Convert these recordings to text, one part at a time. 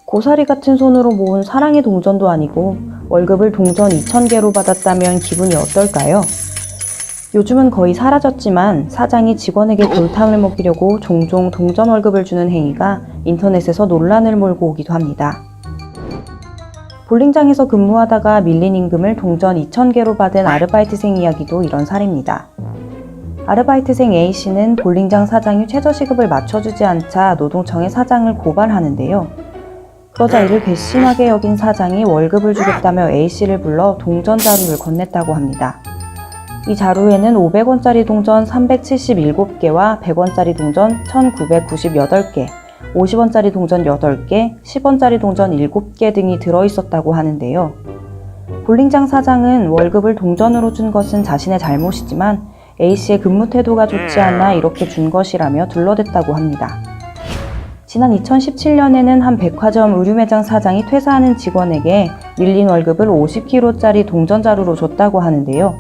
고사리 같은 손으로 모은 사랑의 동전도 아니고 월급을 동전 2,000개로 받았다면 기분이 어떨까요? 요즘은 거의 사라졌지만 사장이 직원에게 골탕을 먹이려고 종종 동전 월급을 주는 행위가 인터넷에서 논란을 몰고 오기도 합니다. 볼링장에서 근무하다가 밀린 임금을 동전 2,000개로 받은 아르바이트생 이야기도 이런 사례입니다. 아르바이트생 A씨는 볼링장 사장이 최저시급을 맞춰주지 않자 노동청에 사장을 고발하는데요. 그러자 이를 괘씸하게 여긴 사장이 월급을 주겠다며 A씨를 불러 동전 자루를 건넸다고 합니다. 이 자루에는 500원짜리 동전 377개와 100원짜리 동전 1,998개, 50원짜리 동전 8개, 10원짜리 동전 7개 등이 들어있었다고 하는데요. 볼링장 사장은 월급을 동전으로 준 것은 자신의 잘못이지만 A씨의 근무 태도가 좋지 않아 이렇게 준 것이라며 둘러댔다고 합니다. 지난 2017년에는 한 백화점 의류매장 사장이 퇴사하는 직원에게 밀린 월급을 50kg짜리 동전 자루로 줬다고 하는데요.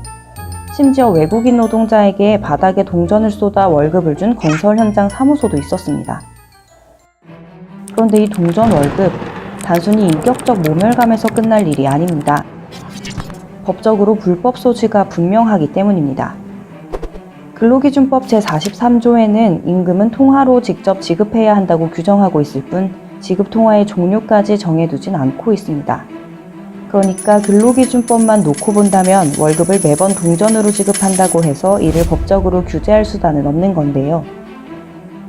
심지어 외국인 노동자에게 바닥에 동전을 쏟아 월급을 준 건설 현장 사무소도 있었습니다. 그런데 이 동전 월급, 단순히 인격적 모멸감에서 끝날 일이 아닙니다. 법적으로 불법 소지가 분명하기 때문입니다. 근로기준법 제43조에는 임금은 통화로 직접 지급해야 한다고 규정하고 있을 뿐 지급 통화의 종류까지 정해두진 않고 있습니다. 그러니까 근로기준법만 놓고 본다면 월급을 매번 동전으로 지급한다고 해서 이를 법적으로 규제할 수단은 없는 건데요.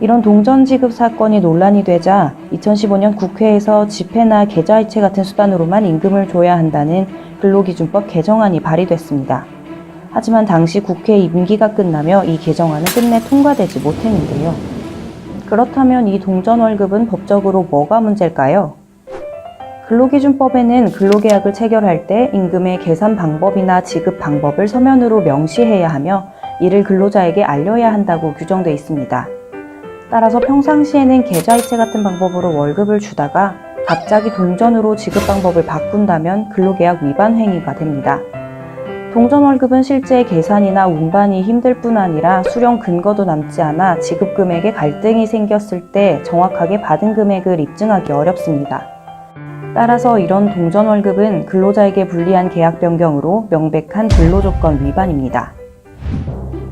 이런 동전 지급 사건이 논란이 되자 2015년 국회에서 지폐나 계좌이체 같은 수단으로만 임금을 줘야 한다는 근로기준법 개정안이 발의됐습니다. 하지만 당시 국회 임기가 끝나며 이 개정안은 끝내 통과되지 못했는데요. 그렇다면 이 동전 월급은 법적으로 뭐가 문제일까요? 근로기준법에는 근로계약을 체결할 때 임금의 계산 방법이나 지급 방법을 서면으로 명시해야 하며 이를 근로자에게 알려야 한다고 규정되어 있습니다. 따라서 평상시에는 계좌이체 같은 방법으로 월급을 주다가 갑자기 동전으로 지급 방법을 바꾼다면 근로계약 위반 행위가 됩니다. 동전 월급은 실제 계산이나 운반이 힘들 뿐 아니라 수령 근거도 남지 않아 지급 금액에 갈등이 생겼을 때 정확하게 받은 금액을 입증하기 어렵습니다. 따라서 이런 동전 월급은 근로자에게 불리한 계약 변경으로 명백한 근로조건 위반입니다.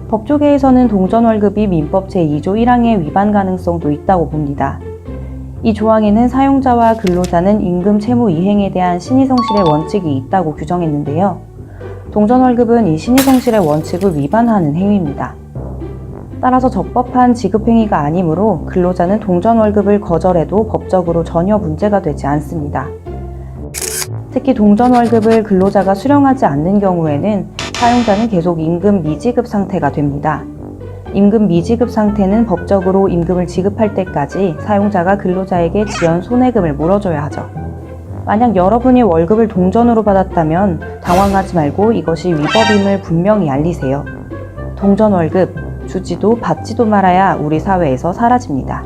법조계에서는 동전 월급이 민법 제2조 1항의 위반 가능성도 있다고 봅니다. 이 조항에는 사용자와 근로자는 임금 채무 이행에 대한 신의성실의 원칙이 있다고 규정했는데요. 동전 월급은 이 신의성실의 원칙을 위반하는 행위입니다. 따라서 적법한 지급 행위가 아니므로 근로자는 동전 월급을 거절해도 법적으로 전혀 문제가 되지 않습니다. 특히 동전 월급을 근로자가 수령하지 않는 경우에는 사용자는 계속 임금 미지급 상태가 됩니다. 임금 미지급 상태는 법적으로 임금을 지급할 때까지 사용자가 근로자에게 지연 손해금을 물어줘야 하죠. 만약 여러분이 월급을 동전으로 받았다면 당황하지 말고 이것이 위법임을 분명히 알리세요. 동전 월급, 주지도 받지도 말아야 우리 사회에서 사라집니다.